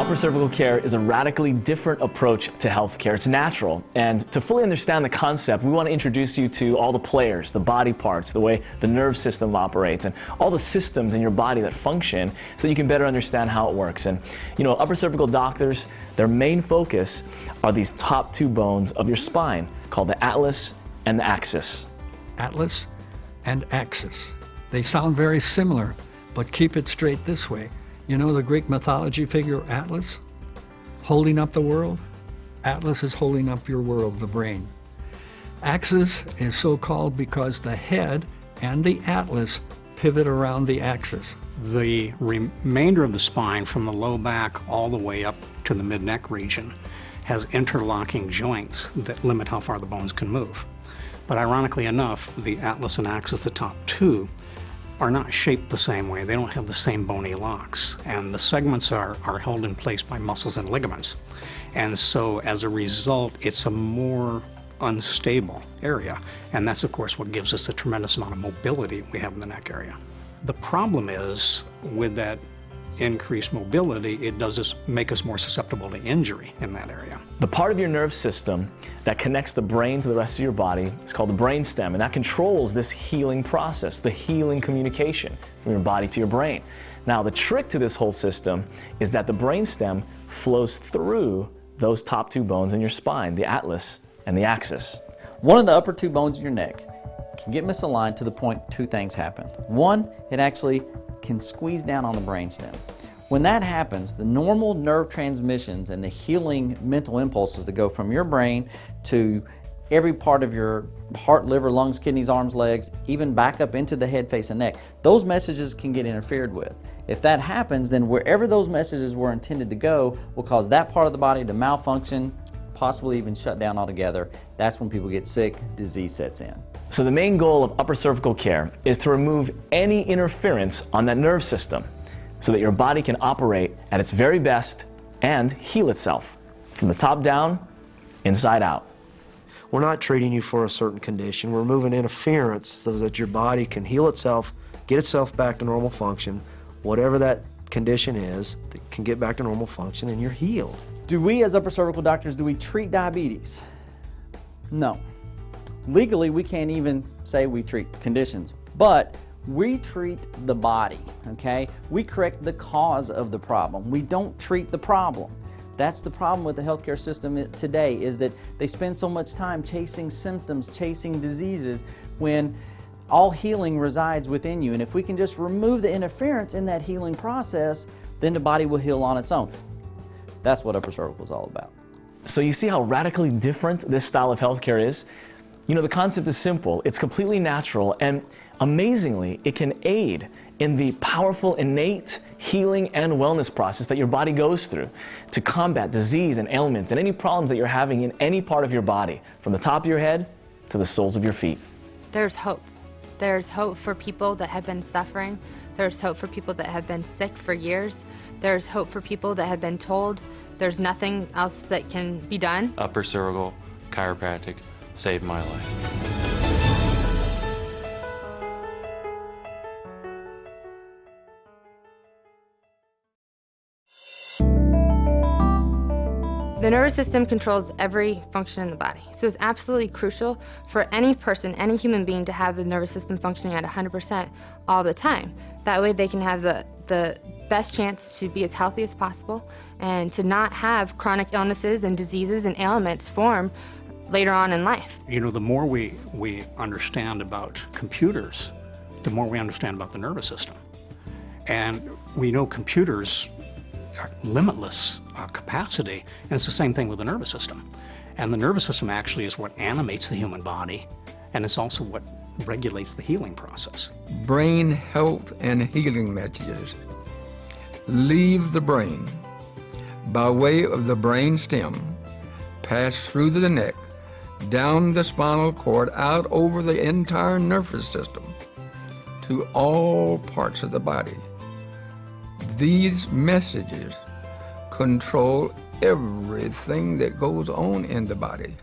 Upper cervical care is a radically different approach to healthcare. It's natural, and to fully understand the concept, we want to introduce you to all the players, the body parts, the way the nerve system operates, and all the systems in your body that function so that you can better understand how it works. And you know, upper cervical doctors, their main focus are these top two bones of your spine called the atlas and the axis. Atlas and axis. They sound very similar, but keep it straight this way. You know the Greek mythology figure Atlas, holding up the world? Atlas is holding up your world, the brain. Axis is so called because the head and the atlas pivot around the axis. The remainder of the spine, from the low back all the way up to the mid-neck region, has interlocking joints that limit how far the bones can move. But ironically enough, the atlas and axis, the top two, are not shaped the same way. They don't have the same bony locks, and the segments are held in place by muscles and ligaments. And so as a result, it's a more unstable area, and that's of course what gives us a tremendous amount of mobility we have in the neck area. The problem is, with that increased mobility, it does make us more susceptible to injury in that area. The part of your nerve system that connects the brain to the rest of your body is called the brainstem, and that controls this healing process, the healing communication from your body to your brain. Now, the trick to this whole system is that the brainstem flows through those top two bones in your spine, the atlas and the axis. One of the upper two bones in your neck can get misaligned to the point two things happen. One, it actually can squeeze down on the brainstem. When that happens, the normal nerve transmissions and the healing mental impulses that go from your brain to every part of your heart, liver, lungs, kidneys, arms, legs, even back up into the head, face, and neck, those messages can get interfered with. If that happens, then wherever those messages were intended to go will cause that part of the body to malfunction, possibly even shut down altogether. That's when people get sick, disease sets in. So the main goal of upper cervical care is to remove any interference on that nerve system so that your body can operate at its very best and heal itself from the top down, inside out. We're not treating you for a certain condition. We're removing interference so that your body can heal itself, get itself back to normal function, whatever that condition is, that can get back to normal function, and you're healed. Do we as upper cervical doctors, do we treat diabetes? No. Legally, we can't even say we treat conditions, but we treat the body, okay? We correct the cause of the problem. We don't treat the problem. That's the problem with the healthcare system today, is that they spend so much time chasing symptoms, chasing diseases, when all healing resides within you. And if we can just remove the interference in that healing process, then the body will heal on its own. That's what upper cervical is all about. So you see how radically different this style of healthcare is? You know, the concept is simple, it's completely natural, and amazingly, it can aid in the powerful innate healing and wellness process that your body goes through to combat disease and ailments and any problems that you're having in any part of your body, from the top of your head to the soles of your feet. There's hope. There's hope for people that have been suffering. There's hope for people that have been sick for years. There's hope for people that have been told there's nothing else that can be done. Upper Cervical Chiropractic saved my life. The nervous system controls every function in the body, so it's absolutely crucial for any person, any human being, to have the nervous system functioning at 100% all the time. That way they can have the best chance to be as healthy as possible and to not have chronic illnesses and diseases and ailments form later on in life. You know, the more we understand about computers, the more we understand about the nervous system. And we know computers are limitless capacity, and it's the same thing with the nervous system. And the nervous system actually is what animates the human body, and it's also what regulates the healing process. Brain health and healing messages leave the brain by way of the brain stem, pass through the neck, down the spinal cord, out over the entire nervous system to all parts of the body. These messages control everything that goes on in the body.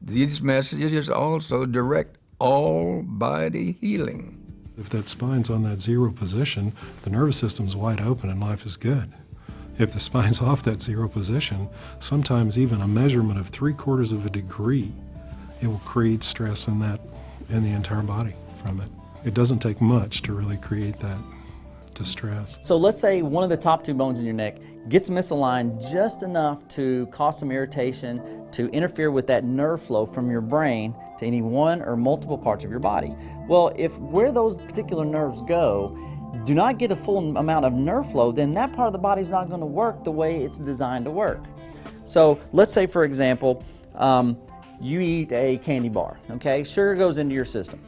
These messages also direct all body healing. If that spine's on that zero position, the nervous system's wide open and life is good. If the spine's off that zero position, sometimes even a measurement of 3/4 of a degree, it will create stress in the entire body from it. It doesn't take much to really create that distress. So let's say one of the top 2 bones in your neck gets misaligned just enough to cause some irritation, to interfere with that nerve flow from your brain to any one or multiple parts of your body. Well, if where those particular nerves go do not get a full amount of nerve flow, then that part of the body is not going to work the way it's designed to work. So let's say, for example, you eat a candy bar, okay? Sugar goes into your system.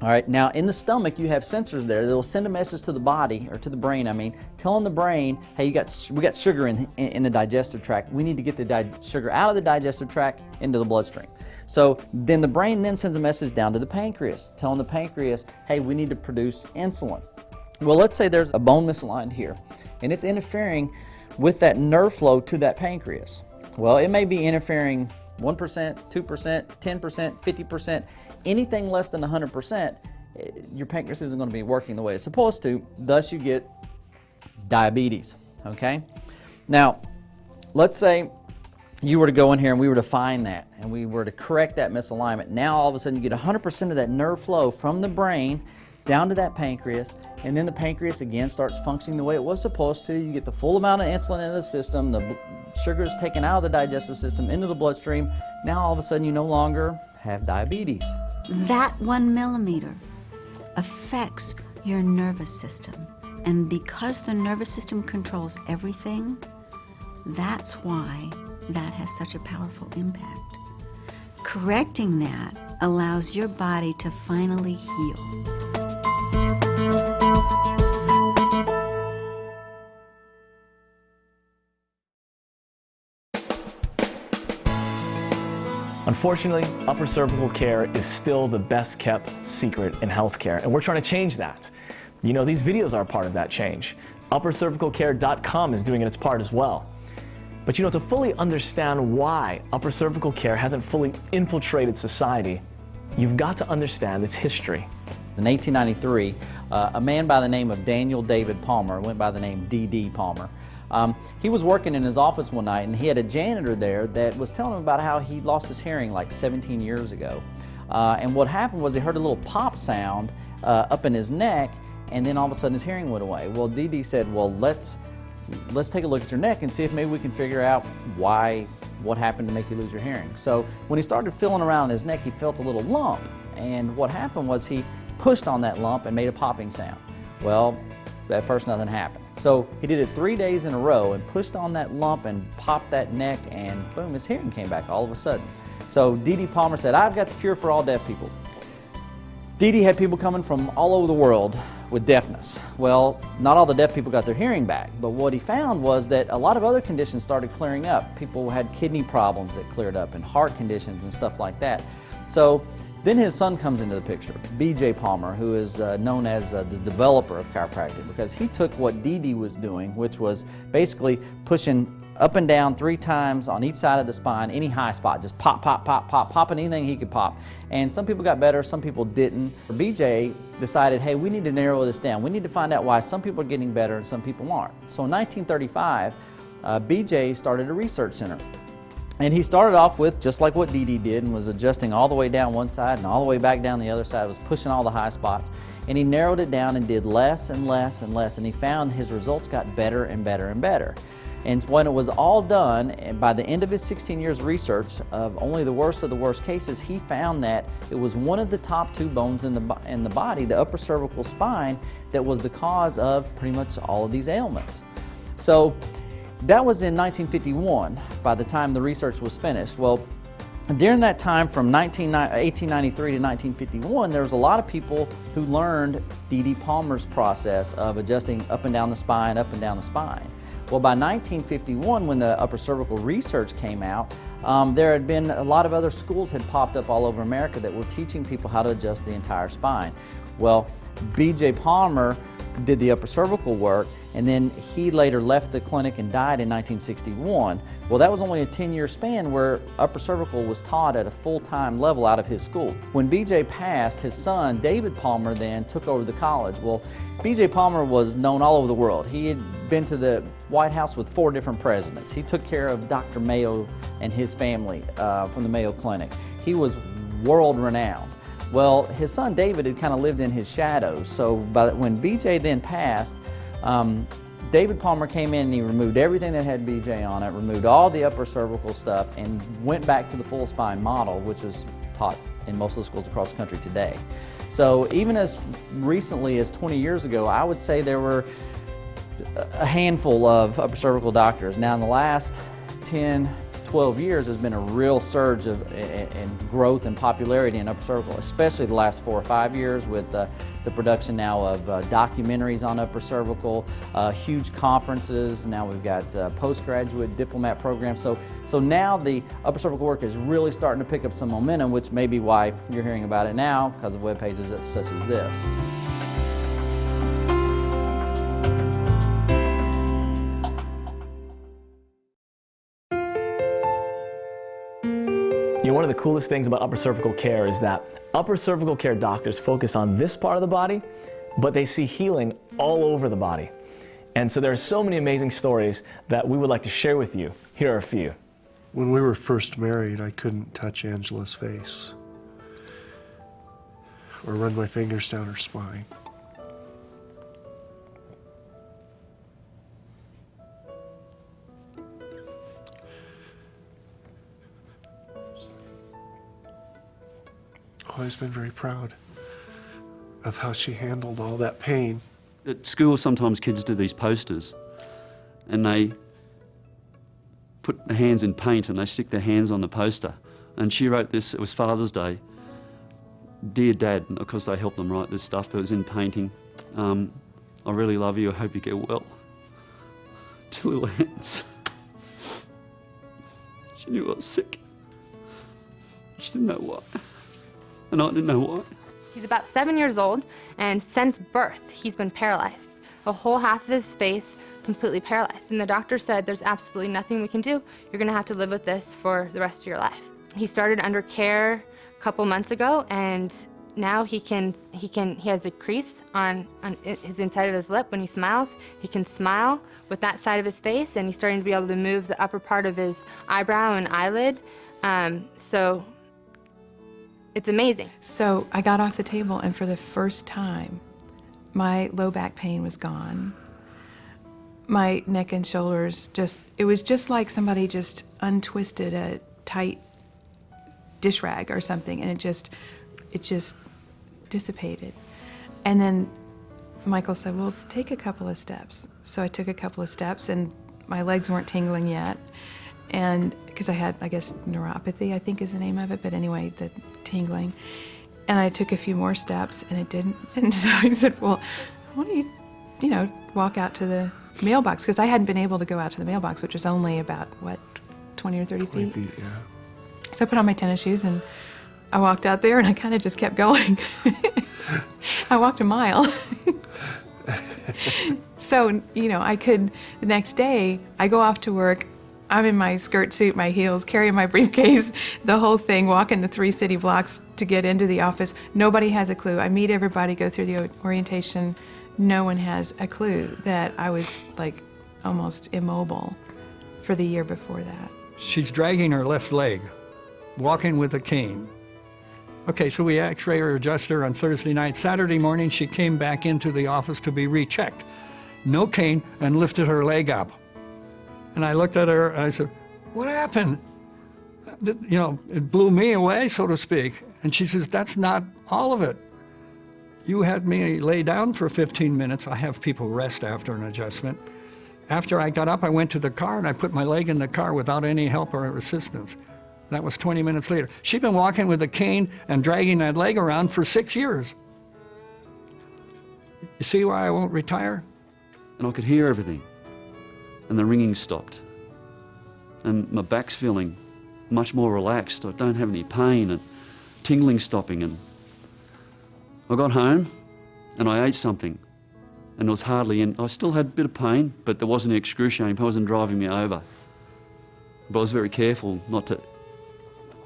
All right, now in the stomach you have sensors there that will send a message to the body, or to the brain I mean, telling the brain, hey, we got sugar in the digestive tract. We need to get the sugar out of the digestive tract into the bloodstream. So then the brain then sends a message down to the pancreas, telling the pancreas, hey, we need to produce insulin. Well, let's say there's a bone misaligned here, and it's interfering with that nerve flow to that pancreas. Well, it may be interfering 1%, 2%, 10%, 50%, anything less than 100%, your pancreas isn't going to be working the way it's supposed to, thus you get diabetes, okay? Now, let's say you were to go in here and we were to find that, and we were to correct that misalignment. Now all of a sudden you get 100% of that nerve flow from the brain down to that pancreas, and then the pancreas again starts functioning the way it was supposed to. You get the full amount of insulin in the system, the sugar is taken out of the digestive system into the bloodstream. Now all of a sudden you no longer have diabetes. That 1 millimeter affects your nervous system, and because the nervous system controls everything, that's why that has such a powerful impact. Correcting that allows your body to finally heal. Unfortunately, upper cervical care is still the best kept secret in healthcare, and we're trying to change that. You know, these videos are part of that change. UpperCervicalCare.com is doing its part as well. But you know, to fully understand why upper cervical care hasn't fully infiltrated society, you've got to understand its history. In 1893, a man by the name of Daniel David Palmer, went by the name D.D. Palmer, he was working in his office one night, and he had a janitor there that was telling him about how he lost his hearing like 17 years ago. And what happened was he heard a little pop sound up in his neck, and then all of a sudden his hearing went away. Well, D.D. said, well, let's take a look at your neck and see if maybe we can figure out what happened to make you lose your hearing. So when he started feeling around his neck, he felt a little lump, and what happened was he pushed on that lump and made a popping sound. Well, at first nothing happened. So he did it 3 days in a row and pushed on that lump and popped that neck, and boom, his hearing came back all of a sudden. So D.D. Palmer said, I've got the cure for all deaf people. D.D. had people coming from all over the world with deafness. Well, not all the deaf people got their hearing back, but what he found was that a lot of other conditions started clearing up. People had kidney problems that cleared up, and heart conditions and stuff like that. So then his son comes into the picture, B.J. Palmer, who is known as the developer of chiropractic, because he took what D.D. was doing, which was basically pushing up and down 3 times on each side of the spine, any high spot, just pop, pop, pop, pop, popping anything he could pop. And some people got better, some people didn't. B.J. decided, hey, we need to narrow this down. We need to find out why some people are getting better and some people aren't. So in 1935, B.J. started a research center. And he started off with just like what D.D. did, and was adjusting all the way down one side and all the way back down the other side, was pushing all the high spots. And he narrowed it down and did less and less and less, and he found his results got better and better and better. And when it was all done, and by the end of his 16 years research of only the worst of the worst cases, he found that it was one of the top 2 bones in the body, the upper cervical spine, that was the cause of pretty much all of these ailments. So that was in 1951, by the time the research was finished. Well, during that time from 1893 to 1951, there was a lot of people who learned D.D. Palmer's process of adjusting up and down the spine, up and down the spine. Well, by 1951, when the upper cervical research came out, there had been a lot of other schools had popped up all over America that were teaching people how to adjust the entire spine. Well, B.J. Palmer did the upper cervical work, and then he later left the clinic and died in 1961. Well, that was only a 10-year span where upper cervical was taught at a full-time level out of his school. When BJ passed, his son, David Palmer, then took over the college. Well, BJ Palmer was known all over the world. He had been to the White House with 4 different presidents. He took care of Dr. Mayo and his family from the Mayo Clinic. He was world-renowned. Well, his son David had kind of lived in his shadows, so when BJ then passed, David Palmer came in and he removed everything that had BJ on it, removed all the upper cervical stuff, and went back to the full spine model, which is taught in most of the schools across the country today. So even as recently as 20 years ago, I would say there were a handful of upper cervical doctors. Now in the last 10, 12 years, there's been a real surge in growth and popularity in upper cervical, especially the last 4 or 5 years with the production now of documentaries on upper cervical, huge conferences. Now we've got postgraduate diplomat programs. So now the upper cervical work is really starting to pick up some momentum, which may be why you're hearing about it now because of web pages such as this. You know, one of the coolest things about upper cervical care is that upper cervical care doctors focus on this part of the body, but they see healing all over the body. And so there are so many amazing stories that we would like to share with you. Here are a few. When we were first married, I couldn't touch Angela's face or run my fingers down her spine. I've always been very proud of how she handled all that pain. At school, sometimes kids do these posters and they put their hands in paint and they stick their hands on the poster. And she wrote this, it was Father's Day, "Dear Dad," and of course they helped them write this stuff, but it was in painting. "I really love you, I hope you get well." 2 little hands. She knew I was sick. She didn't know why. And I didn't know why. He's about 7 years old, and since birth, he's been paralyzed. A whole half of his face completely paralyzed. And the doctor said, there's absolutely nothing we can do. You're gonna have to live with this for the rest of your life. He started under care a couple months ago, and now he has a crease on his inside of his lip when he smiles. He can smile with that side of his face, and he's starting to be able to move the upper part of his eyebrow and eyelid. So it's amazing. So I got off the table, and for the first time, my low back pain was gone. My neck and shoulders it was just like somebody just untwisted a tight dish rag or something, and it just dissipated. And then Michael said, well, take a couple of steps. So I took a couple of steps, and my legs weren't tingling yet. And because I had, I guess, neuropathy, I think is the name of it, but anyway, the tingling. And I took a few more steps, and it didn't. And so I said, well, why don't you walk out to the mailbox? Because I hadn't been able to go out to the mailbox, which was only about, what, 20 or 30 feet? 20 feet, yeah. So I put on my tennis shoes, and I walked out there, and I kind of just kept going. I walked a mile. So, the next day, I go off to work. I'm in my skirt suit, my heels, carrying my briefcase, the whole thing, walking the 3 city blocks to get into the office. Nobody has a clue. I meet everybody, go through the orientation. No one has a clue that I was like almost immobile for the year before that. She's dragging her left leg, walking with a cane. Okay, so we X-ray her, adjust her on Thursday night. Saturday morning, she came back into the office to be rechecked. No cane, and lifted her leg up. And I looked at her and I said, what happened? It blew me away, so to speak. And she says, that's not all of it. You had me lay down for 15 minutes. I have people rest after an adjustment. After I got up, I went to the car and I put my leg in the car without any help or assistance. That was 20 minutes later. She'd been walking with a cane and dragging that leg around for 6 years. You see why I won't retire? And I could hear everything. And the ringing stopped. And my back's feeling much more relaxed. I don't have any pain, and tingling stopping. And I got home and I ate something. and there was hardly any. I still had a bit of pain, but there wasn't excruciating pain. It wasn't driving me over. But I was very careful not to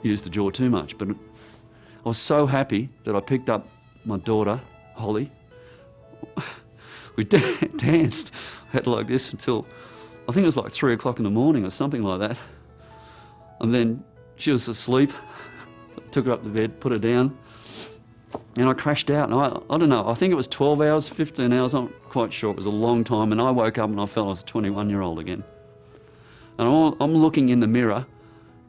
use the jaw too much. But I was so happy that I picked up my daughter, Holly. We danced, had like this until, I think it was like 3 o'clock in the morning or something like that. And then she was asleep. I took her up to bed, put her down, and I crashed out. And I don't know, I think it was 12 hours, 15 hours, I'm not quite sure. It was a long time. And I woke up and I felt I was a 21-year-old again. And I'm looking in the mirror,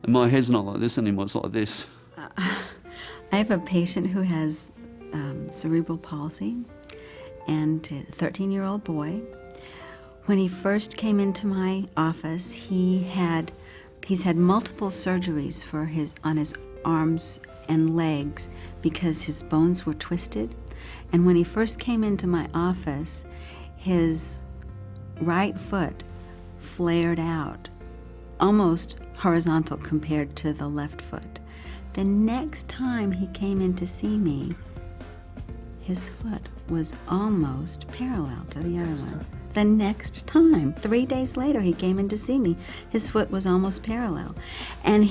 and my head's not like this anymore, it's like this. I have a patient who has cerebral palsy, and a 13-year-old boy. When he first came into my office, he's had multiple surgeries on his arms and legs because his bones were twisted. And when he first came into my office, his right foot flared out, almost horizontal compared to the left foot. The next time he came in to see me, his foot was almost parallel to the other one. The next time, 3 days later, he came in to see me, his foot was almost parallel. And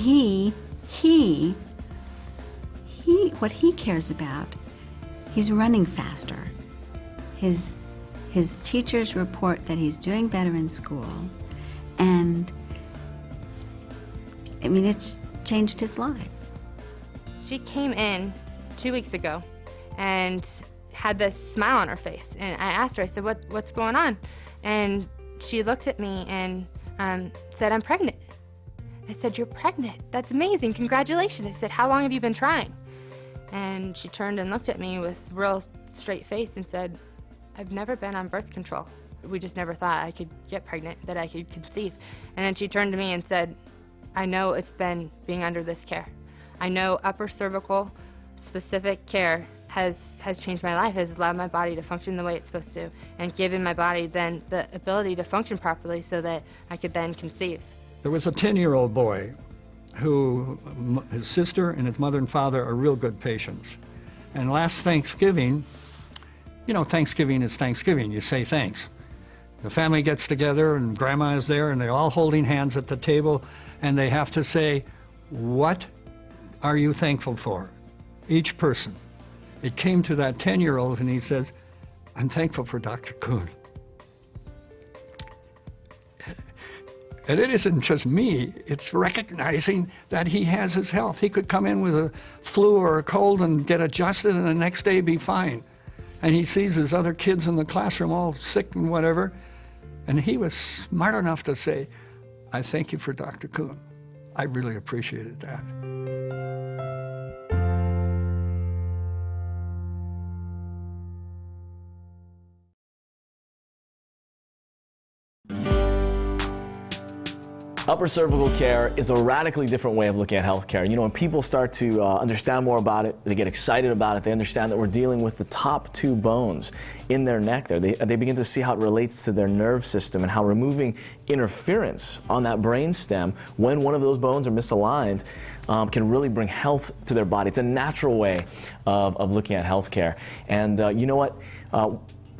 what he cares about, he's running faster. His teachers report that he's doing better in school, and I mean, it's changed his life. She came in 2 weeks ago and had this smile on her face. And I asked her, I said, what's going on? And she looked at me and said, I'm pregnant. I said, you're pregnant? That's amazing, congratulations. I said, how long have you been trying? And she turned and looked at me with real straight face and said, I've never been on birth control. We just never thought I could get pregnant, that I could conceive. And then she turned to me and said, I know it's been being under this care. I know upper cervical specific care has changed my life, has allowed my body to function the way it's supposed to, and given my body then the ability to function properly so that I could then conceive. There was a 10-year-old boy who, his sister and his mother and father are real good patients. And last Thanksgiving, you know, Thanksgiving is Thanksgiving, you say thanks. The family gets together and Grandma is there and they're all holding hands at the table and they have to say, what are you thankful for? Each person. It came to that 10-year-old and he says, I'm thankful for Dr. Kuhn. And it isn't just me, it's recognizing that he has his health. He could come in with a flu or a cold and get adjusted and the next day be fine. And he sees his other kids in the classroom all sick and whatever. And he was smart enough to say, I thank you for Dr. Kuhn. I really appreciated that. Upper cervical care is a radically different way of looking at healthcare. You know, when people start to understand more about it, they get excited about it, they understand that we're dealing with the top two bones in their neck there. They begin to see how it relates to their nerve system and how removing interference on that brain stem when one of those bones are misaligned can really bring health to their body. It's a natural way of looking at healthcare. And you know what?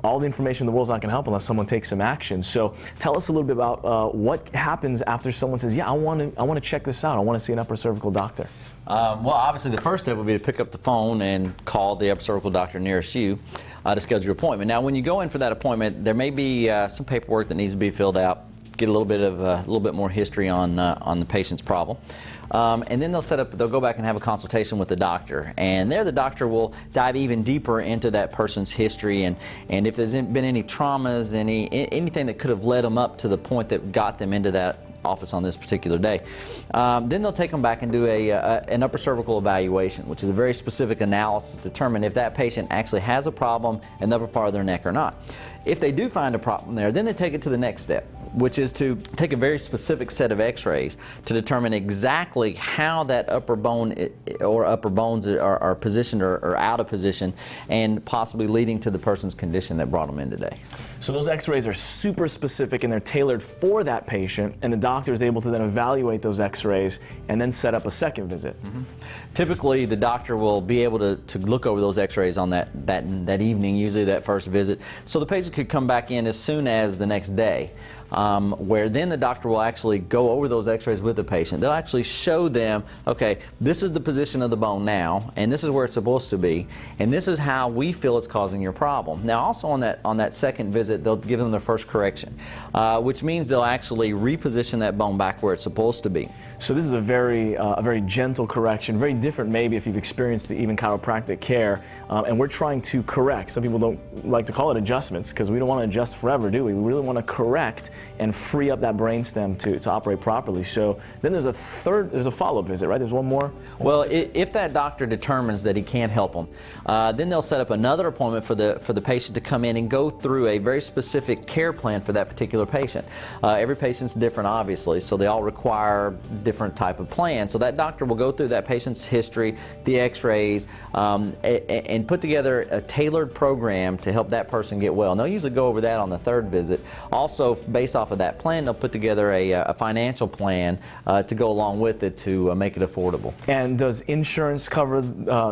All the information in the world's not going to help unless someone takes some action. So tell us a little bit about what happens after someone says, yeah, I want to check this out. I want to see an upper cervical doctor. Well, obviously the first step would be to pick up the phone and call the upper cervical doctor nearest you to schedule your appointment. Now, when you go in for that appointment, there may be some paperwork that needs to be filled out, get a little bit more history on the patient's problem. And then they'll go back and have a consultation with the doctor. And there the doctor will dive even deeper into that person's history and if there's been any traumas, anything that could have led them up to the point that got them into that office on this particular day. Then they'll take them back and do an upper cervical evaluation, which is a very specific analysis to determine if that patient actually has a problem in the upper part of their neck or not. If they do find a problem there, then they take it to the next step, which is to take a very specific set of X-rays to determine exactly how that upper bone or upper bones are positioned or out of position, and possibly leading to the person's condition that brought them in today. So those X-rays are super specific and they're tailored for that patient, and the doctor is able to then evaluate those X-rays and then set up a second visit. Typically, the doctor will be able to look over those X-rays on that evening, usually that first visit. So the patient could come back in as soon as the next day. Where then the doctor will actually go over those X-rays with the patient. They'll actually show them, okay, this is the position of the bone now, and this is where it's supposed to be, and this is how we feel it's causing your problem. Now, also on that second visit, they'll give them their first correction, which means they'll actually reposition that bone back where it's supposed to be. So this is a very gentle correction, very different maybe if you've experienced even chiropractic care, and we're trying to correct. Some people don't like to call it adjustments because we don't want to adjust forever, do we? We really want to correct and free up that brainstem to operate properly. So then there's a follow-up visit, right? There's one more? Well, if that doctor determines that he can't help them, then they'll set up another appointment for the patient to come in and go through a very specific care plan for that particular patient. Every patient's different, obviously, so they all require different type of plan. So that doctor will go through that patient's history, the X-rays, and put together a tailored program to help that person get well. And they'll usually go over that on the third visit. Also, based off of that plan, they'll put together a financial plan to go along with it to make it affordable. And does insurance cover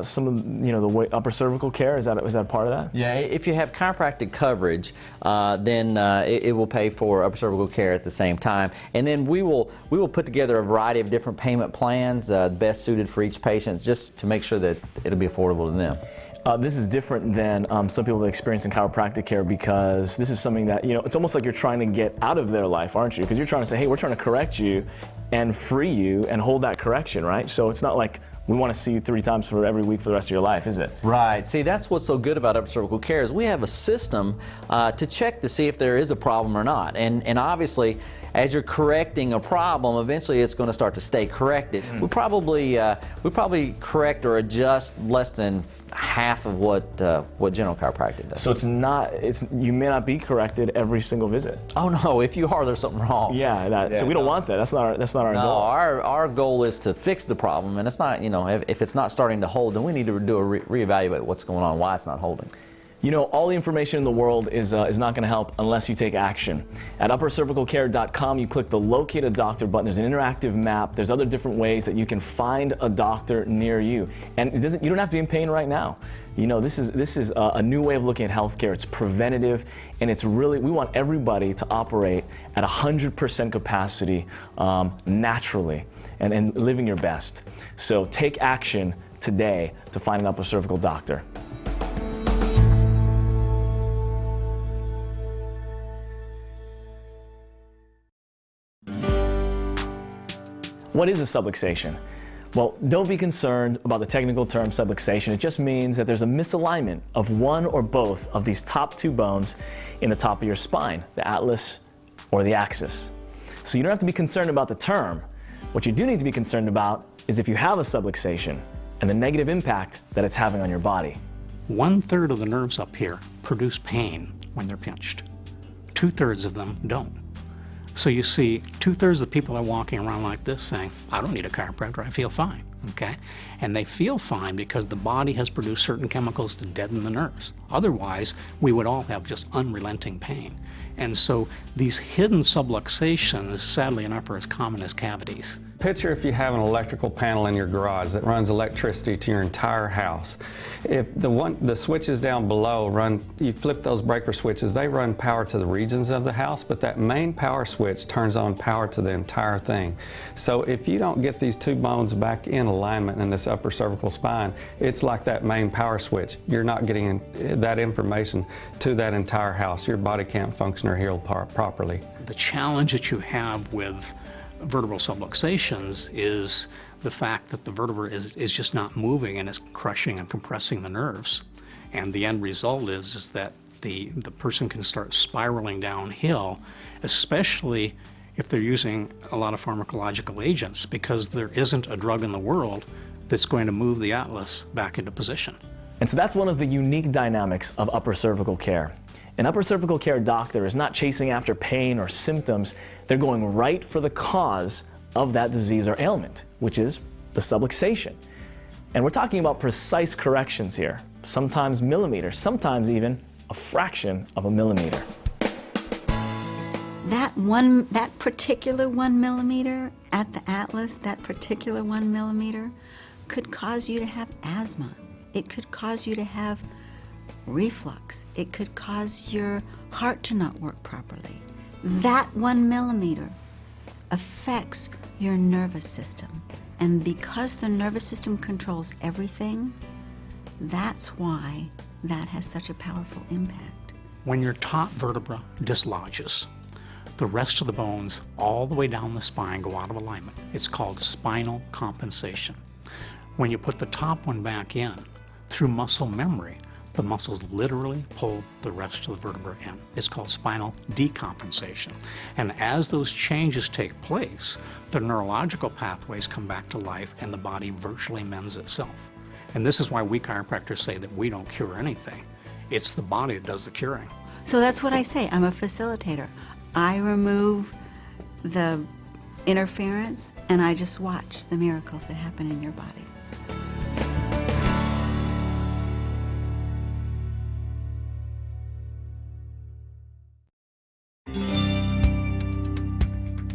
some of the upper cervical care? Is that part of that? Yeah, if you have chiropractic coverage, then it will pay for upper cervical care at the same time. And then we will put together a variety of different payment plans, best suited for each patient, just to make sure that it'll be affordable to them. This is different than some people that experience in chiropractic care, because this is something that, it's almost like you're trying to get out of their life, aren't you? Because you're trying to say, hey, we're trying to correct you and free you and hold that correction, right? So it's not like we want to see you 3 times for every week for the rest of your life, is it? Right. See, that's what's so good about upper cervical care is we have a system to check to see if there is a problem or not. And obviously, as you're correcting a problem, eventually it's going to start to stay corrected. We probably correct or adjust less than half of what general chiropractic does. So you may not be corrected every single visit. Oh no, if you are, there's something wrong. Yeah, so we don't want that. That's not our no, goal. Our goal is to fix the problem, and it's not, if it's not starting to hold, then we need to do a reevaluate what's going on, why it's not holding. All the information in the world is not going to help unless you take action. At uppercervicalcare.com, you click the Locate a Doctor button. There's an interactive map. There's other different ways that you can find a doctor near you. And you don't have to be in pain right now. This is a new way of looking at healthcare. It's preventative, and it's really, we want everybody to operate at 100% capacity naturally and living your best. So take action today to find an upper cervical doctor. What is a subluxation? Well, don't be concerned about the technical term subluxation. It just means that there's a misalignment of one or both of these top 2 bones in the top of your spine, the atlas or the axis. So you don't have to be concerned about the term. What you do need to be concerned about is if you have a subluxation and the negative impact that it's having on your body. 1/3 of the nerves up here produce pain when they're pinched. 2/3 of them don't. So you see, 2/3 of the people are walking around like this saying, I don't need a chiropractor, I feel fine, okay? And they feel fine because the body has produced certain chemicals to deaden the nerves. Otherwise, we would all have just unrelenting pain. And so these hidden subluxations, sadly enough, are as common as cavities. Picture if you have an electrical panel in your garage that runs electricity to your entire house. If the switches down below you flip those breaker switches, they run power to the regions of the house, but that main power switch turns on power to the entire thing. So if you don't get these 2 bones back in alignment in this upper cervical spine, it's like that main power switch. You're not getting that information to that entire house. Your body can't function or heal properly. The challenge that you have with vertebral subluxations is the fact that the vertebra is just not moving and it's crushing and compressing the nerves. And the end result is that the person can start spiraling downhill, especially if they're using a lot of pharmacological agents, because there isn't a drug in the world that's going to move the atlas back into position. And so that's one of the unique dynamics of upper cervical care. An upper cervical care doctor is not chasing after pain or symptoms. They're going right for the cause of that disease or ailment, which is the subluxation. And we're talking about precise corrections here, sometimes millimeters, sometimes even a fraction of a millimeter. That particular 1 millimeter at the atlas, that particular 1 millimeter, could cause you to have asthma. It could cause you to have reflux. It could cause your heart to not work properly. That 1 millimeter affects your nervous system. And because the nervous system controls everything, that's why that has such a powerful impact. When your top vertebra dislodges, the rest of the bones all the way down the spine go out of alignment. It's called spinal compensation. When you put the top one back in, through muscle memory, the muscles literally pull the rest of the vertebra in. It's called spinal decompensation. And as those changes take place, the neurological pathways come back to life and the body virtually mends itself. And this is why we chiropractors say that we don't cure anything. It's the body that does the curing. So that's what I say. I'm a facilitator. I remove the interference and I just watch the miracles that happen in your body.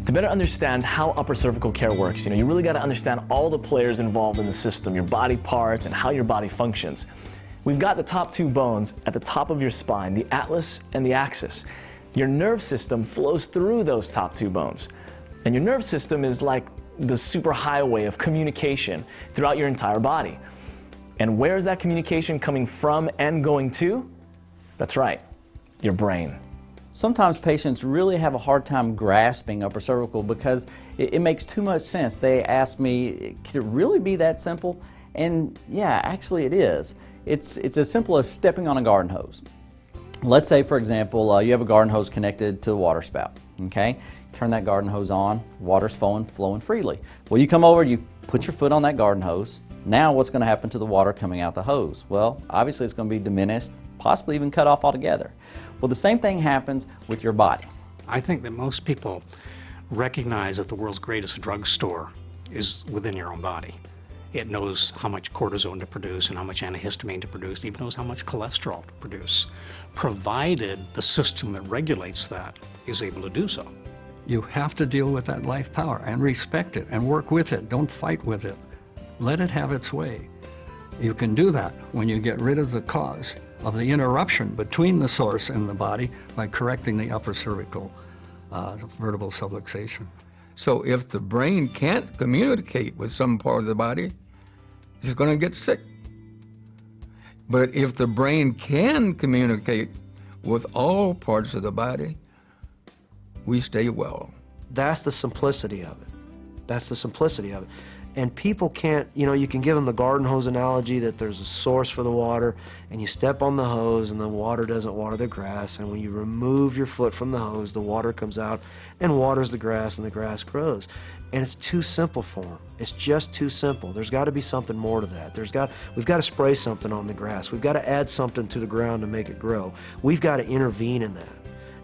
To better understand how upper cervical care works, you really got to understand all the players involved in the system, your body parts, and how your body functions. We've got the top two bones at the top of your spine, the atlas and the axis. Your nerve system flows through those top two bones. And your nerve system is like the superhighway of communication throughout your entire body. And where is that communication coming from and going to? That's right, your brain. Sometimes patients really have a hard time grasping upper cervical because it makes too much sense. They ask me, could it really be that simple? And yeah, actually it is. It's as simple as stepping on a garden hose. Let's say, for example, you have a garden hose connected to a water spout, okay? Turn that garden hose on, water's flowing freely. Well, you come over, you put your foot on that garden hose. Now what's going to happen to the water coming out the hose? Well, obviously it's going to be diminished, possibly even cut off altogether. Well, the same thing happens with your body. I think that most people recognize that the world's greatest drugstore is within your own body. It knows how much cortisone to produce and how much antihistamine to produce. It even knows how much cholesterol to produce, provided the system that regulates that is able to do so. You have to deal with that life power and respect it and work with it. Don't fight with it. Let it have its way. You can do that when you get rid of the cause of the interruption between the source and the body by correcting the upper cervical vertebral subluxation. So if the brain can't communicate with some part of the body, it's going to get sick. But if the brain can communicate with all parts of the body, we stay well. That's the simplicity of it. That's the simplicity of it. And people can't, you can give them the garden hose analogy that there's a source for the water and you step on the hose and the water doesn't water the grass, and when you remove your foot from the hose, the water comes out and waters the grass and the grass grows. And it's too simple for them. It's just too simple. There's got to be something more to that. We've got to spray something on the grass. We've got to add something to the ground to make it grow. We've got to intervene in that.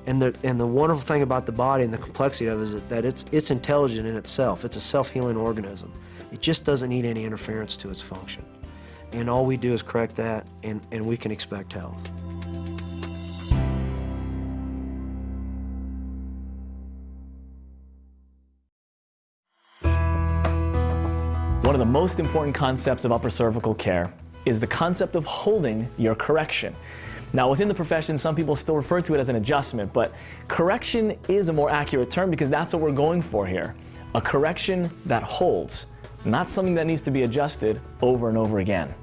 And the wonderful thing about the body and the complexity of it is that it's intelligent in itself. It's a self-healing organism. It just doesn't need any interference to its function. And all we do is correct that, and we can expect health. One of the most important concepts of upper cervical care is the concept of holding your correction. Now, within the profession, some people still refer to it as an adjustment, but correction is a more accurate term because that's what we're going for here. A correction that holds, not something that needs to be adjusted over and over again.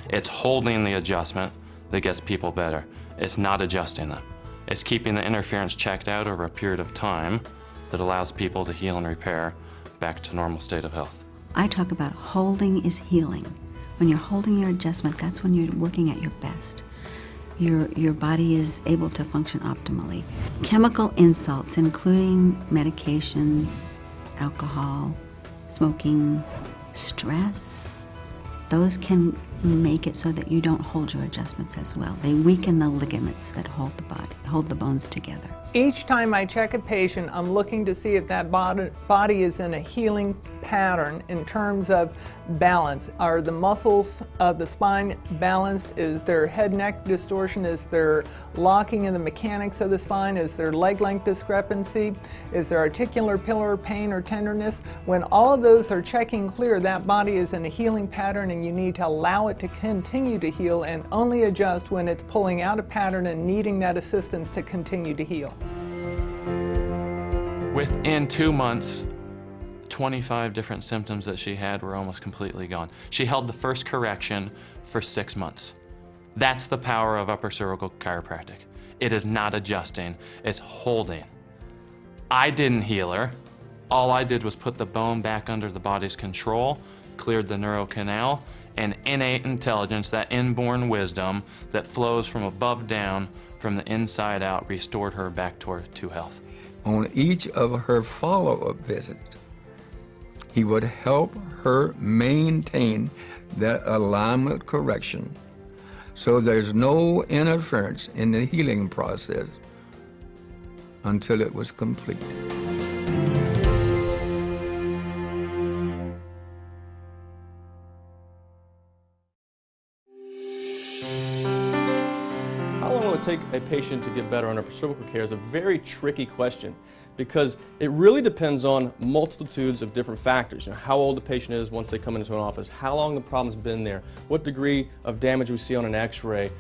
It's holding the adjustment that gets people better. It's not adjusting them. It's keeping the interference checked out over a period of time that allows people to heal and repair back to normal state of health. I talk about holding is healing. When you're holding your adjustment, that's when you're working at your best. Your body is able to function optimally. Chemical insults, including medications, alcohol, smoking, stress, those can make it so that you don't hold your adjustments as well. They weaken the ligaments that hold the body, hold the bones together. Each time I check a patient, I'm looking to see if that body is in a healing pattern in terms of balance. Are the muscles of the spine balanced? Is there head-neck distortion? Is there locking in the mechanics of the spine? Is there leg length discrepancy? Is there articular pillar pain or tenderness? When all of those are checking clear, that body is in a healing pattern, and you need to allow it to continue to heal and only adjust when it's pulling out a pattern and needing that assistance to continue to heal. Within 2 months, 25 different symptoms that she had were almost completely gone. She held the first correction for 6 months. That's the power of upper cervical chiropractic. It is not adjusting, it's holding. I didn't heal her. All I did was put the bone back under the body's control, cleared the neurocanal, and innate intelligence, that inborn wisdom that flows from above down, from the inside out, restored her back to health. On each of her follow-up visits, he would help her maintain that alignment correction so there's no interference in the healing process until it was complete. How long will it take a patient to get better on upper cervical care is a very tricky question, because it really depends on multitudes of different factors. You know, how old the patient is once they come into an office, how long the problem's been there, what degree of damage we see on an X-ray.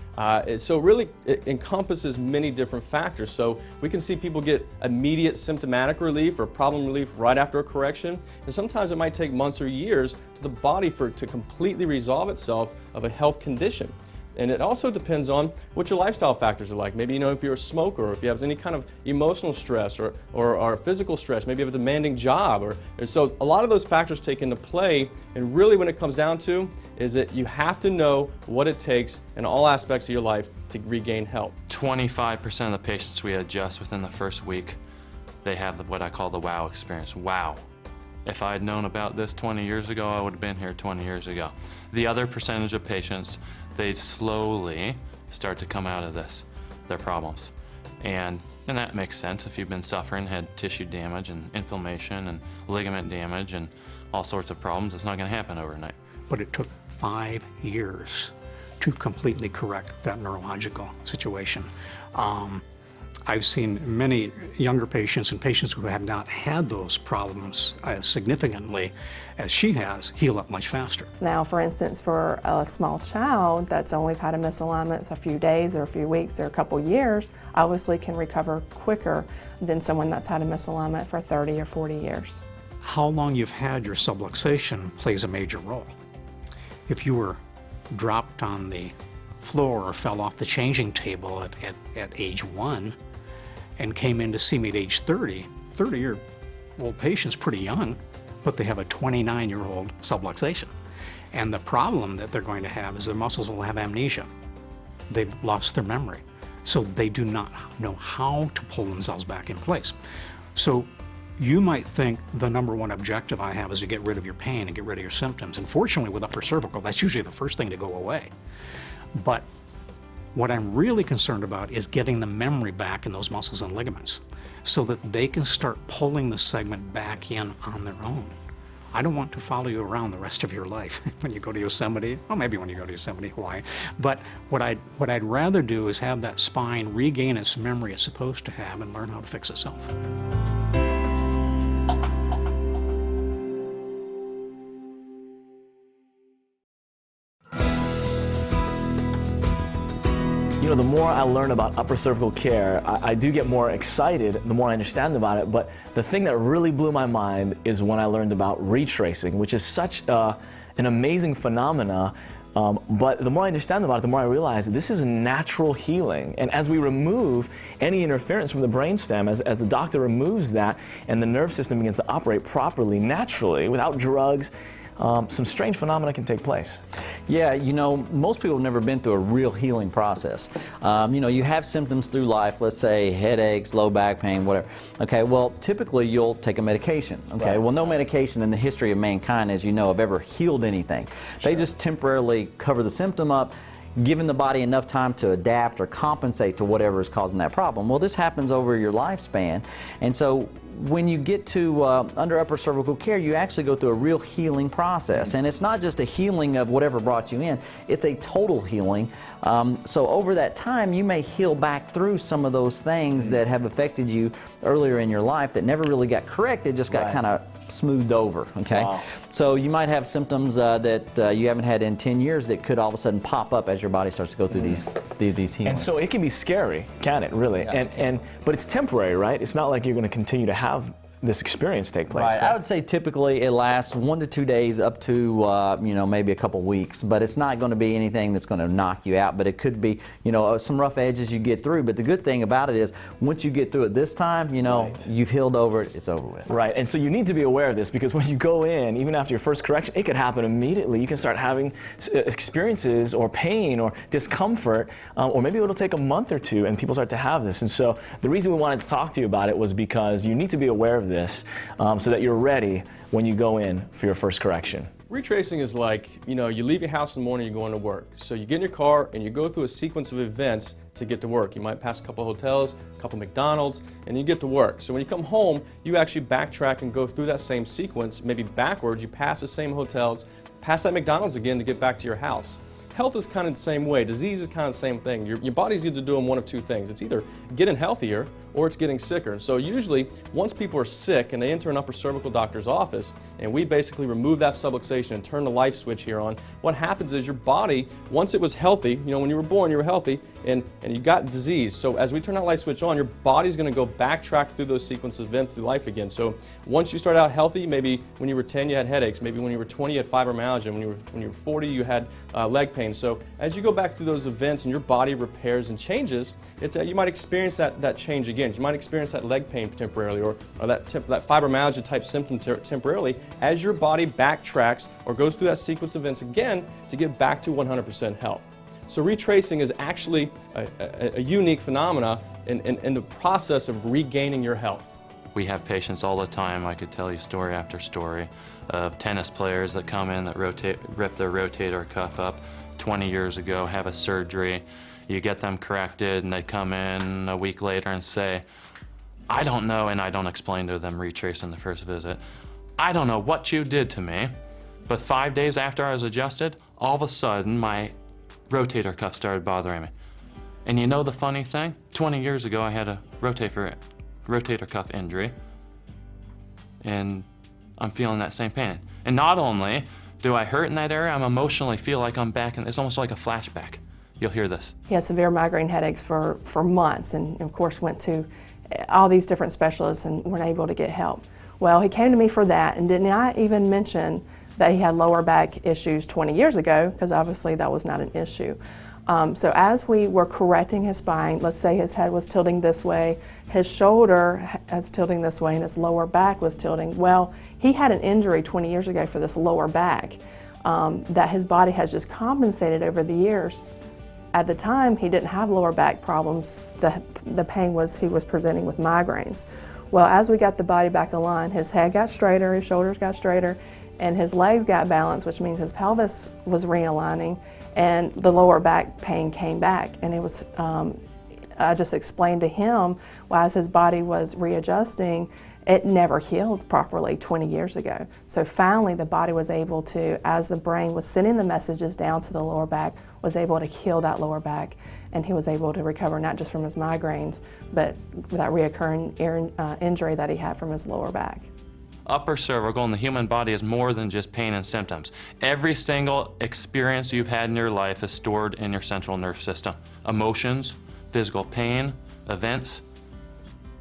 So really it encompasses many different factors. So we can see people get immediate symptomatic relief or problem relief right after a correction, and sometimes it might take months or years to the body to completely resolve itself of a health condition. And it also depends on what your lifestyle factors are like. Maybe, you know, if you're a smoker, or if you have any kind of emotional stress or physical stress, maybe you have a demanding job. So a lot of those factors take into play, and really when it comes down to is that you have to know what it takes in all aspects of your life to regain health. 25% of the patients we adjust within the first week, they have what I call the wow experience. Wow. If I had known about this 20 years ago, I would have been here 20 years ago. The other percentage of patients, they slowly start to come out of their problems. And that makes sense. If you've been suffering, had tissue damage and inflammation and ligament damage and all sorts of problems, it's not going to happen overnight. But it took 5 years to completely correct that neurological situation. I've seen many younger patients and patients who have not had those problems as significantly as she has heal up much faster. Now, for instance, for a small child that's only had a misalignment a few days or a few weeks or a couple years, obviously can recover quicker than someone that's had a misalignment for 30 or 40 years. How long you've had your subluxation plays a major role. If you were dropped on the floor or fell off the changing table at age 1 and came in to see me at age 30, 30-year-old patient's pretty young, but they have a 29-year-old subluxation. And the problem that they're going to have is their muscles will have amnesia. They've lost their memory. So they do not know how to pull themselves back in place. So you might think the #1 objective I have is to get rid of your pain and get rid of your symptoms. And fortunately with upper cervical, that's usually the first thing to go away. But what I'm really concerned about is getting the memory back in those muscles and ligaments so that they can start pulling the segment back in on their own. I don't want to follow you around the rest of your life when you go to Yosemite, well, maybe when you go to Yosemite, Hawaii. But what I'd rather do is have that spine regain its memory it's supposed to have and learn how to fix itself. You know, the more I learn about upper cervical care, I do get more excited the more I understand about it, but the thing that really blew my mind is when I learned about retracing, which is such an amazing phenomena, but the more I understand about it, the more I realize this is natural healing. And as we remove any interference from the brainstem, as the doctor removes that and the nerve system begins to operate properly, naturally, without drugs, some strange phenomena can take place. Yeah, you know, most people have never been through a real healing process. You know, you have symptoms through life, let's say headaches, low back pain, whatever. Okay, well, typically you'll take a medication. Okay, right. Well, no medication in the history of mankind, as you know, have ever healed anything. Sure. They just temporarily cover the symptom up, giving the body enough time to adapt or compensate to whatever is causing that problem. Well, this happens over your lifespan, and so when you get to under upper cervical care, you actually go through a real healing process, and it's not just a healing of whatever brought you in, it's a total healing. So over that time, you may heal back through some of those things that have affected you earlier in your life that never really got corrected, just got kind of smoothed over, okay? Wow. So you might have symptoms that you haven't had in 10 years that could all of a sudden pop up as your body starts to go through these healings. And so it can be scary, can it, really? Yeah. But it's temporary, right? It's not like you're going to continue to have this experience take place. Right. I would say typically it lasts 1 to 2 days up to maybe a couple weeks, but it's not going to be anything that's going to knock you out. But it could be some rough edges you get through. But the good thing about it is once you get through it this time, you've healed over it, it's over with. Right. And so you need to be aware of this, because when you go in, even after your first correction, it could happen immediately. You can start having experiences or pain or discomfort, or maybe it'll take a month or two and people start to have this. And so the reason we wanted to talk to you about it was because you need to be aware of this so that you're ready when you go in for your first correction. Retracing is like, you leave your house in the morning, you're going to work. So you get in your car and you go through a sequence of events to get to work. You might pass a couple hotels, a couple McDonald's, and you get to work. So when you come home, you actually backtrack and go through that same sequence, maybe backwards. You pass the same hotels, pass that McDonald's again to get back to your house. Health is kind of the same way. Disease is kind of the same thing. Your body's either doing one of two things. It's either getting healthier or it's getting sicker. So usually, once people are sick and they enter an upper cervical doctor's office, and we basically remove that subluxation and turn the light switch here on, what happens is your body, once it was healthy, when you were born, you were healthy, and you got disease. So as we turn that light switch on, your body's going to go backtrack through those sequence of events through life again. So once you start out healthy, maybe when you were 10 you had headaches, maybe when you were 20 you had fibromyalgia, when you were 40 you had leg pain. So as you go back through those events and your body repairs and changes, you might experience that change again. You might experience that leg pain temporarily, or that fibromyalgia type symptom temporarily, as your body backtracks or goes through that sequence of events again to get back to 100% health. So retracing is actually a unique phenomena in the process of regaining your health. We have patients all the time. I could tell you story after story of tennis players that come in that rip their rotator cuff up 20 years ago, have a surgery. You get them corrected and they come in a week later and say, I don't know, and I don't explain to them retracing the first visit, I don't know what you did to me, but 5 days after I was adjusted, all of a sudden my rotator cuff started bothering me. And you know the funny thing? 20 years ago I had a rotator cuff injury, and I'm feeling that same pain. And not only do I hurt in that area, I'm emotionally feel like I'm back, and it's almost like a flashback. You'll hear this. He had severe migraine headaches for months, and of course went to all these different specialists and weren't able to get help. Well, he came to me for that, and did not even mention that he had lower back issues 20 years ago, because obviously that was not an issue. So as we were correcting his spine, let's say his head was tilting this way, his shoulder was tilting this way, and his lower back was tilting. Well, he had an injury 20 years ago for this lower back that his body has just compensated over the years. At the time, he didn't have lower back problems. The pain was he was presenting with migraines. Well, as we got the body back aligned, his head got straighter, his shoulders got straighter, and his legs got balanced, which means his pelvis was realigning, and the lower back pain came back. And it was, I just explained to him, well, as his body was readjusting, it never healed properly 20 years ago. So finally the body was able to, as the brain was sending the messages down to the lower back, was able to heal that lower back, and he was able to recover not just from his migraines, but that reoccurring injury that he had from his lower back. Upper cervical in the human body is more than just pain and symptoms. Every single experience you've had in your life is stored in your central nervous system. Emotions, physical pain, events.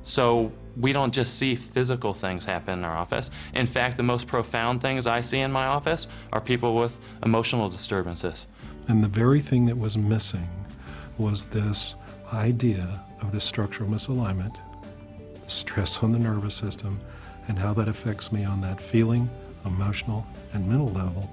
So we don't just see physical things happen in our office. In fact, the most profound things I see in my office are people with emotional disturbances. And the very thing that was missing was this idea of the structural misalignment, the stress on the nervous system, and how that affects me on that feeling, emotional, and mental level,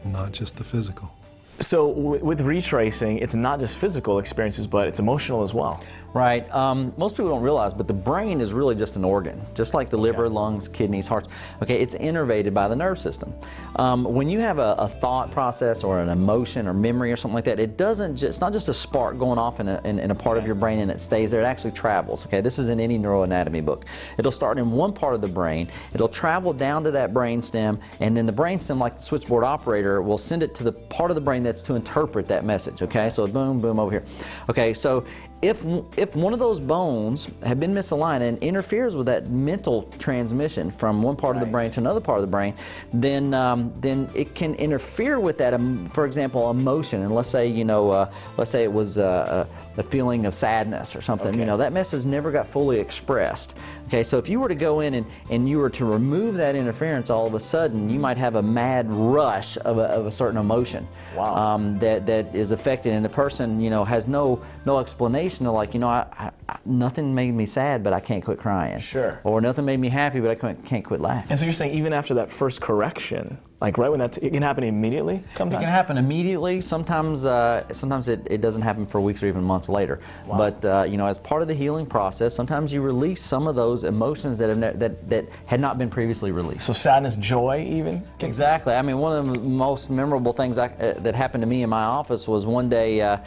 not just the physical. So with retracing, it's not just physical experiences, but it's emotional as well. Right. Most people don't realize, but the brain is really just an organ, just like the liver, lungs, kidneys, hearts. Okay, it's innervated by the nerve system. When you have a thought process or an emotion or memory or something like that, it's not just a spark going off in a part of your brain and it stays there. It actually travels. Okay, this is in any neuroanatomy book. It'll start in one part of the brain. It'll travel down to that brain stem, and then the brain stem, like the switchboard operator, will send it to the part of the brain that's to interpret that message. Okay, so boom, boom over here. Okay, so if one of those bones have been misaligned and interferes with that mental transmission from one part of the brain to another part of the brain, then it can interfere with that. For example, emotion. And let's say it was a feeling of sadness or something. You know, that message never got fully expressed. Okay, so if you were to go in and you were to remove that interference, all of a sudden you might have a mad rush of a certain emotion. Wow. That is affected, and the person has no explanation. Like, nothing made me sad, but I can't quit crying. Sure. Or nothing made me happy, but I can't quit laughing. And so you're saying even after that first correction, like right when it can happen immediately sometimes? It can happen immediately. Sometimes it doesn't happen for weeks or even months later. Wow. But as part of the healing process, sometimes you release some of those emotions that had not been previously released. So sadness, joy even? Exactly. I mean, one of the most memorable things that happened to me in my office was one day a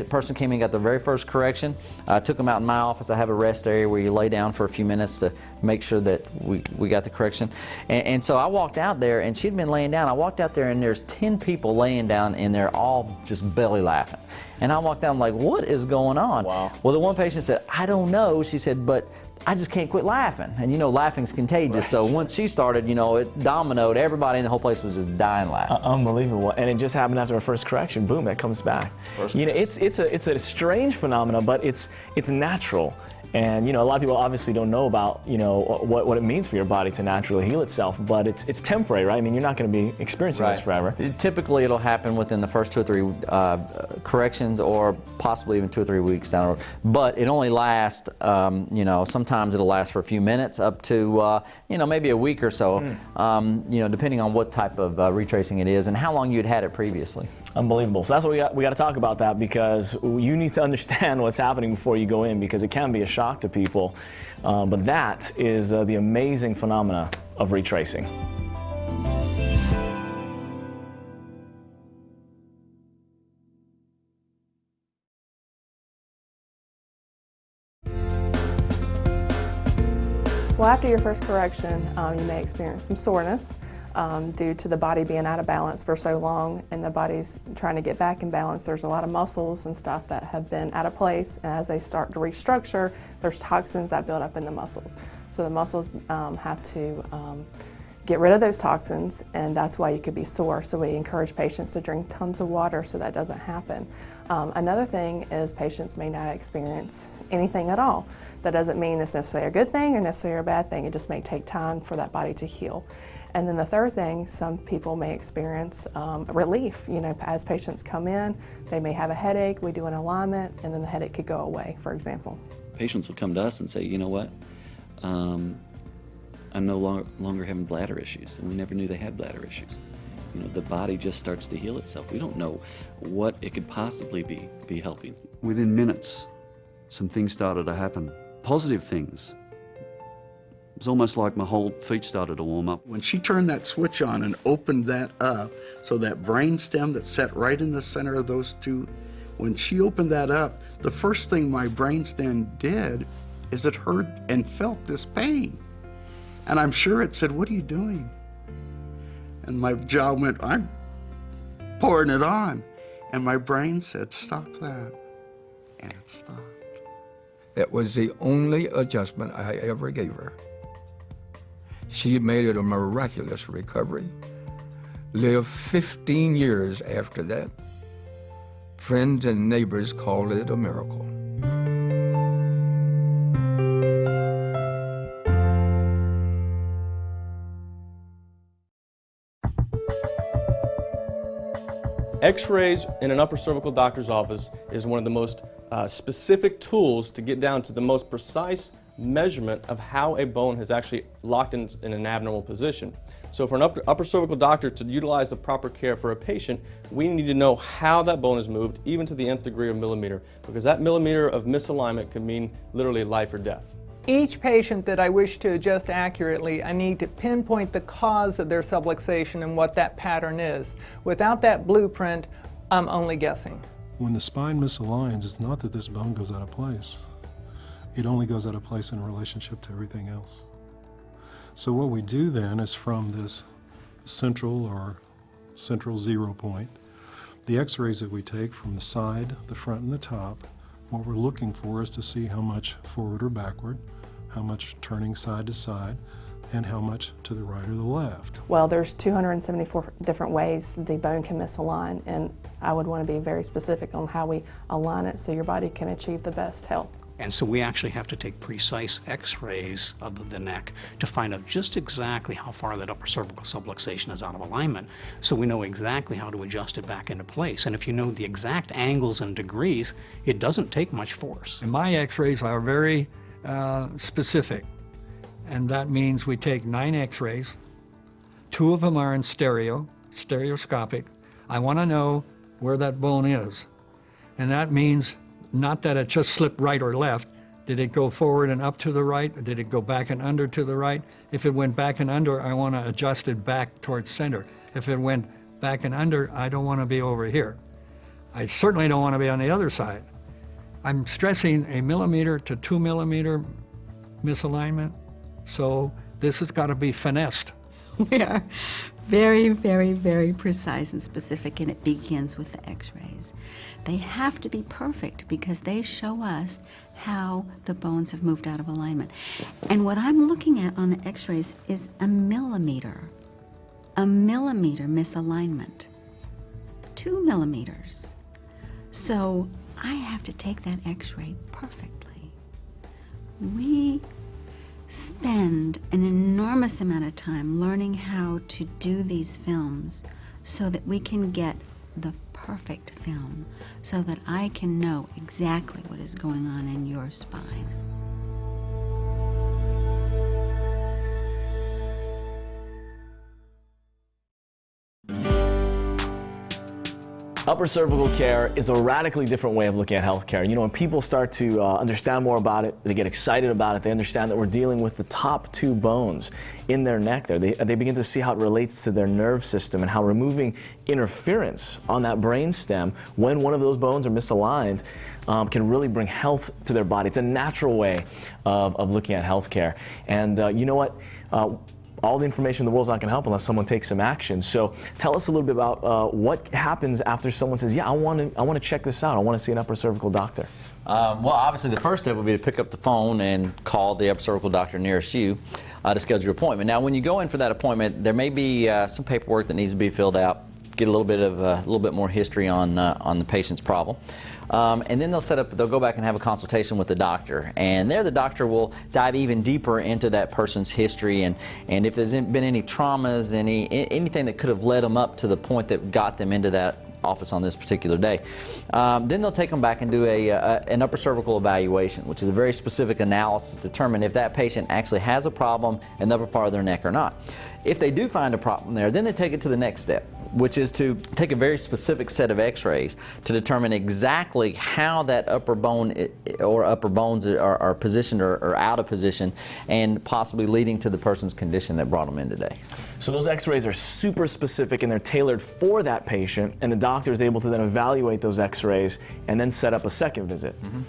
person came in and got the very first correction. I took them out in my office. I have a rest area where you lay down for a few minutes to make sure that we got the correction. And so I walked out there, and she'd been laying down. I walked out there, and there's 10 people laying down, and they're all just belly laughing. And I walked down like, what is going on? Wow. Well, the one patient said, I don't know. She said, but I just can't quit laughing. And laughing's contagious. Right. So once she started, it dominoed. Everybody in the whole place was just dying laughing. Unbelievable. And it just happened after our first correction. Boom, that comes back. It's a strange phenomenon, but it's natural. And a lot of people obviously don't know about what it means for your body to naturally heal itself, but it's temporary, right? I mean, you're not going to be experiencing this forever. Typically, it'll happen within the first 2 or 3 corrections, or possibly even 2 or 3 weeks down the road. But it only lasts, sometimes it'll last for a few minutes, up to maybe a week or so, depending on what type of retracing it is and how long you'd had it previously. Unbelievable. So that's what we got to talk about that, because you need to understand what's happening before you go in, because it can be a shock to people. But that is the amazing phenomena of retracing. Well, after your first correction, you may experience some soreness due to the body being out of balance for so long, and the body's trying to get back in balance. There's a lot of muscles and stuff that have been out of place, and as they start to restructure, there's toxins that build up in the muscles. So the muscles have to get rid of those toxins, and that's why you could be sore. So we encourage patients to drink tons of water so that doesn't happen. Another thing is patients may not experience anything at all. That doesn't mean it's necessarily a good thing or necessarily a bad thing. It just may take time for that body to heal. And then the third thing, some people may experience relief. As patients come in, they may have a headache, we do an alignment, and then the headache could go away, for example. Patients will come to us and say, you know what, I'm no longer having bladder issues, and we never knew they had bladder issues. The body just starts to heal itself. We don't know what it could possibly be helping. Within minutes, some things started to happen. Positive things. It was almost like my whole feet started to warm up. When she turned that switch on and opened that up, so that brain stem that's set right in the center of those two, when she opened that up, the first thing my brain stem did is it heard and felt this pain. And I'm sure it said, "What are you doing?" And my jaw went, "I'm pouring it on." And my brain said, "Stop that." And it stopped. That was the only adjustment I ever gave her. She made it a miraculous recovery. Lived 15 years after that. Friends and neighbors called it a miracle. X-rays in an upper cervical doctor's office is one of the most specific tools to get down to the most precise measurement of how a bone has actually locked in an abnormal position. So for an upper cervical doctor to utilize the proper care for a patient, we need to know how that bone is moved, even to the nth degree of millimeter, because that millimeter of misalignment can mean literally life or death. Each patient that I wish to adjust accurately, I need to pinpoint the cause of their subluxation and what that pattern is. Without that blueprint, I'm only guessing. When the spine misaligns, it's not that this bone goes out of place. It only goes out of place in relationship to everything else. So what we do then is from this central zero point, the X-rays that we take from the side, the front, and the top, what we're looking for is to see how much forward or backward, how much turning side to side, and how much to the right or the left. Well, there's 274 different ways the bone can misalign, and I would want to be very specific on how we align it so your body can achieve the best health. And so we actually have to take precise X-rays of the neck to find out just exactly how far that upper cervical subluxation is out of alignment, so we know exactly how to adjust it back into place. And if you know the exact angles and degrees, it doesn't take much force. And my X-rays are very specific, and that means we take 9 X-rays. 2 of them are in stereoscopic. I want to know where that bone is, and that means not that it just slipped right or left. Did it go forward and up to the right? Or did it go back and under to the right? If it went back and under, I want to adjust it back towards center. If it went back and under, I don't want to be over here. I certainly don't want to be on the other side. I'm stressing a millimeter to 2 millimeter misalignment, so this has got to be finessed. We are very, very, very precise and specific, and it begins with the X-rays. They have to be perfect because they show us how the bones have moved out of alignment. And what I'm looking at on the X-rays is a millimeter misalignment, 2 millimeters. So I have to take that X-ray perfectly. We spend an enormous amount of time learning how to do these films so that we can get the perfect film, so that I can know exactly what is going on in your spine. Upper cervical care is a radically different way of looking at healthcare. You know, when people start to understand more about it, they get excited about it, they understand that we're dealing with the top 2 bones in their neck there. They begin to see how it relates to their nerve system and how removing interference on that brain stem when one of those bones are misaligned can really bring health to their body. It's a natural way of looking at healthcare. And you know what? All the information in the world is not going to help unless someone takes some action. So tell us a little bit about what happens after someone says, yeah, I want to check this out. I want to see an upper cervical doctor. Well, obviously the first step would be to pick up the phone and call the upper cervical doctor nearest you to schedule your appointment. Now, when you go in for that appointment, there may be some paperwork that needs to be filled out, get a little bit more history on the patient's problem. And then they'll go back and have a consultation with the doctor. And there the doctor will dive even deeper into that person's history and if there's been any traumas, anything that could have led them up to the point that got them into that office on this particular day. Then they'll take them back and do an upper cervical evaluation, which is a very specific analysis to determine if that patient actually has a problem in the upper part of their neck or not. If they do find a problem there, then they take it to the next step, which is to take a very specific set of X-rays to determine exactly how that upper bone or upper bones are positioned or out of position, and possibly leading to the person's condition that brought them in today. So those X-rays are super specific and they're tailored for that patient, and the doctor is able to then evaluate those X-rays and then set up a second visit. Mm-hmm.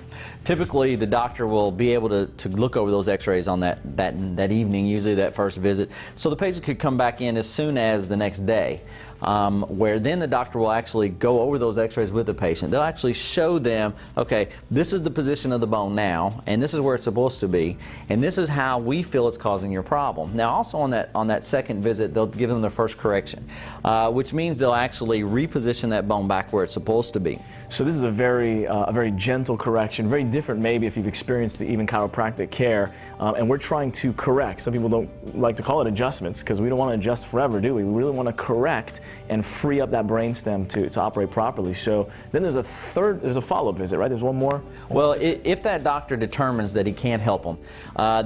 Typically, the doctor will be able to look over those X-rays on that evening, usually that first visit. So the patient could come back in as soon as the next day. Where then the doctor will actually go over those X-rays with the patient. They'll actually show them, okay, this is the position of the bone now, and this is where it's supposed to be, and this is how we feel it's causing your problem. Now, also on that second visit, they'll give them their first correction, which means they'll actually reposition that bone back where it's supposed to be. So this is a very gentle correction, very different maybe if you've experienced even chiropractic care, and we're trying to correct. Some people don't like to call it adjustments because we don't want to adjust forever, do we? We really want to correct and free up that brainstem to operate properly. So then there's a follow-up visit, right? There's one more? Well, if that doctor determines that he can't help them,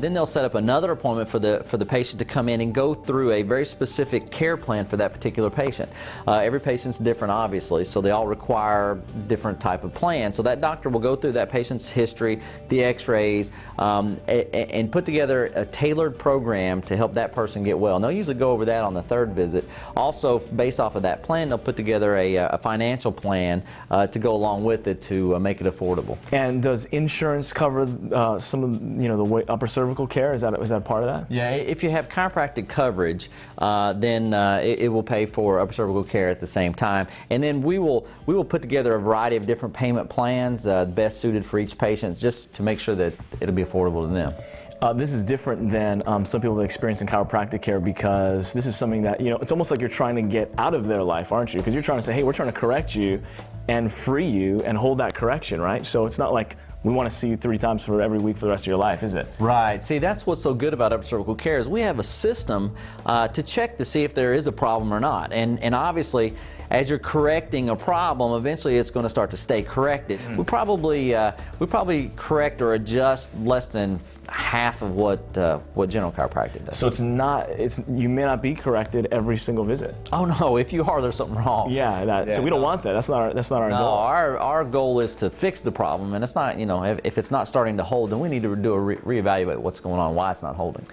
then they'll set up another appointment for the patient to come in and go through a very specific care plan for that particular patient. Every patient's different, obviously, so they all require different type of plan. So that doctor will go through that patient's history, the X-rays, and put together a tailored program to help that person get well. And they'll usually go over that on the third visit. Also, based off of that plan, they'll put together a financial plan to go along with it to make it affordable. And does insurance cover some of the upper cervical care? Is that part of that? Yeah, if you have chiropractic coverage, then it will pay for upper cervical care at the same time. And then we will put together a variety of different payment plans, best suited for each patient, just to make sure that it'll be affordable to them. This is different than some people that experience in chiropractic care, because this is something that, it's almost like you're trying to get out of their life, aren't you? Because you're trying to say, hey, we're trying to correct you and free you and hold that correction, right? So it's not like we want to see you 3 times for every week for the rest of your life, is it? Right. See, that's what's so good about upper cervical care is we have a system to check to see if there is a problem or not. And obviously, as you're correcting a problem, eventually it's going to start to stay corrected. We probably correct or adjust less than half of what general chiropractic does. So you may not be corrected every single visit. Oh no, if you are, there's something wrong. Yeah, so we don't want that. That's not our goal. No, our goal is to fix the problem, and it's not, if it's not starting to hold, then we need to do a reevaluate what's going on, why it's not holding.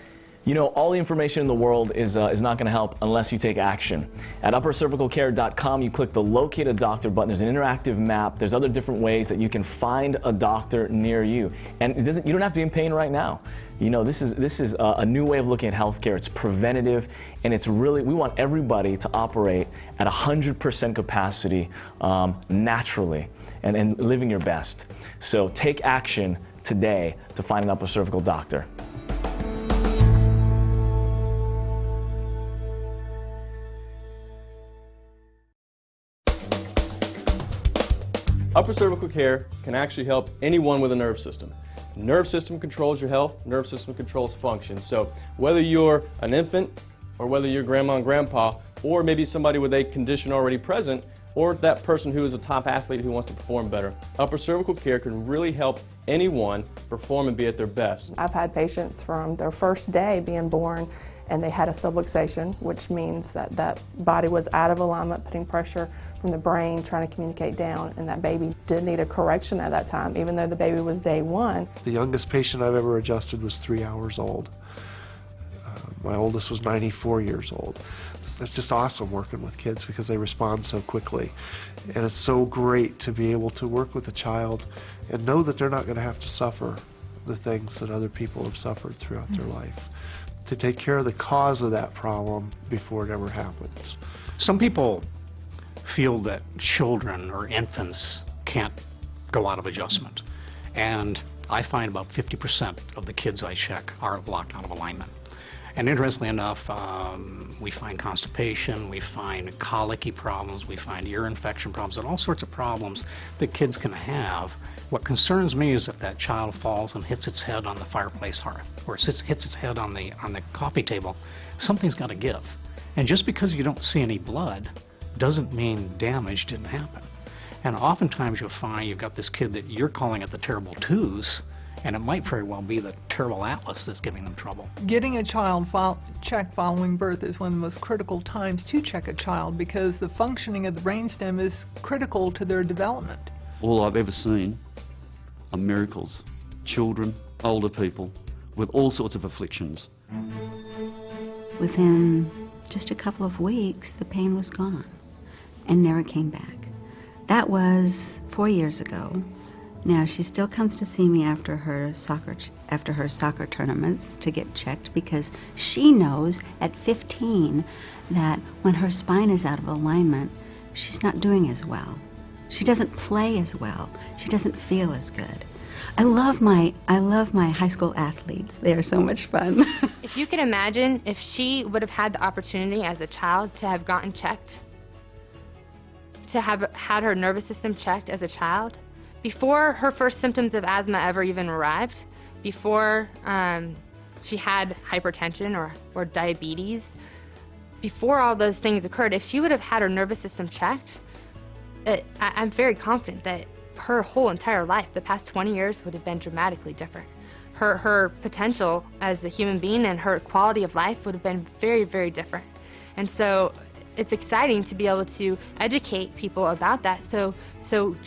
All the information in the world is not going to help unless you take action. At uppercervicalcare.com, you click the Locate a Doctor button. There's an interactive map. There's other different ways that you can find a doctor near you. And you don't have to be in pain right now. This is a new way of looking at healthcare. It's preventative, and we want everybody to operate at 100% capacity naturally and living your best. So take action today to find an upper cervical doctor. Upper cervical care can actually help anyone with a nerve system. Nerve system controls your health, nerve system controls function. So whether you're an infant, or whether you're grandma and grandpa, or maybe somebody with a condition already present, or that person who is a top athlete who wants to perform better, upper cervical care can really help anyone perform and be at their best. I've had patients from their first day being born and they had a subluxation, which means that that body was out of alignment, putting pressure from the brain, trying to communicate down, and that baby did need a correction at that time, even though the baby was day 1. The youngest patient I've ever adjusted was 3 hours old. My oldest was 94 years old. It's just awesome working with kids because they respond so quickly. And it's so great to be able to work with a child and know that they're not going to have to suffer the things that other people have suffered throughout their life. To take care of the cause of that problem before it ever happens. Some people feel that children or infants can't go out of adjustment. And I find about 50% of the kids I check are blocked out of alignment. And interestingly enough, we find constipation, we find colicky problems, we find ear infection problems, and all sorts of problems that kids can have. What concerns me is if that child falls and hits its head on the fireplace hearth, or hits its head on the coffee table, something's got to give. And just because you don't see any blood doesn't mean damage didn't happen. And oftentimes you'll find you've got this kid that you're calling it the terrible twos, and it might very well be the terrible atlas that's giving them trouble. Getting a child checked following birth is one of the most critical times to check a child because the functioning of the brainstem is critical to their development. All I've ever seen are miracles. Children, older people, with all sorts of afflictions. Within just a couple of weeks, the pain was gone and never came back. That was 4 years ago. Now, she still comes to see me after her soccer tournaments to get checked because she knows at 15 that when her spine is out of alignment, she's not doing as well. She doesn't play as well. She doesn't feel as good. I love my high school athletes. They are so much fun. If you could imagine if she would have had the opportunity as a child to have gotten checked, to have had her nervous system checked as a child, before her first symptoms of asthma ever even arrived, before she had hypertension or diabetes, before all those things occurred, if she would have had her nervous system checked, I'm very confident that her whole entire life, the past 20 years, would have been dramatically different. Her potential as a human being and her quality of life would have been very, very different. And so it's exciting to be able to educate people about that so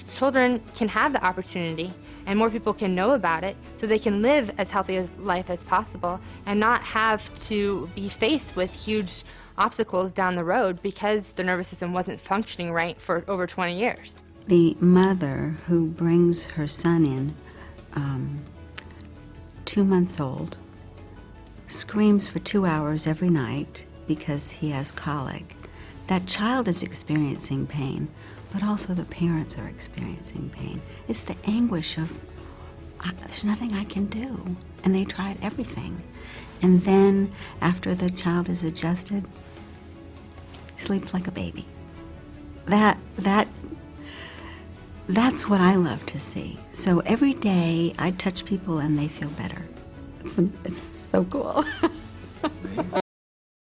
children can have the opportunity and more people can know about it so they can live as healthy a life as possible and not have to be faced with huge obstacles down the road because the nervous system wasn't functioning right for over 20 years. The mother who brings her son in, 2 months old, screams for 2 hours every night because he has colic. That child is experiencing pain, but also the parents are experiencing pain. It's the anguish of, there's nothing I can do. And they tried everything. And then after the child is adjusted, sleeps like a baby. That's what I love to see. So every day I touch people and they feel better. It's so cool.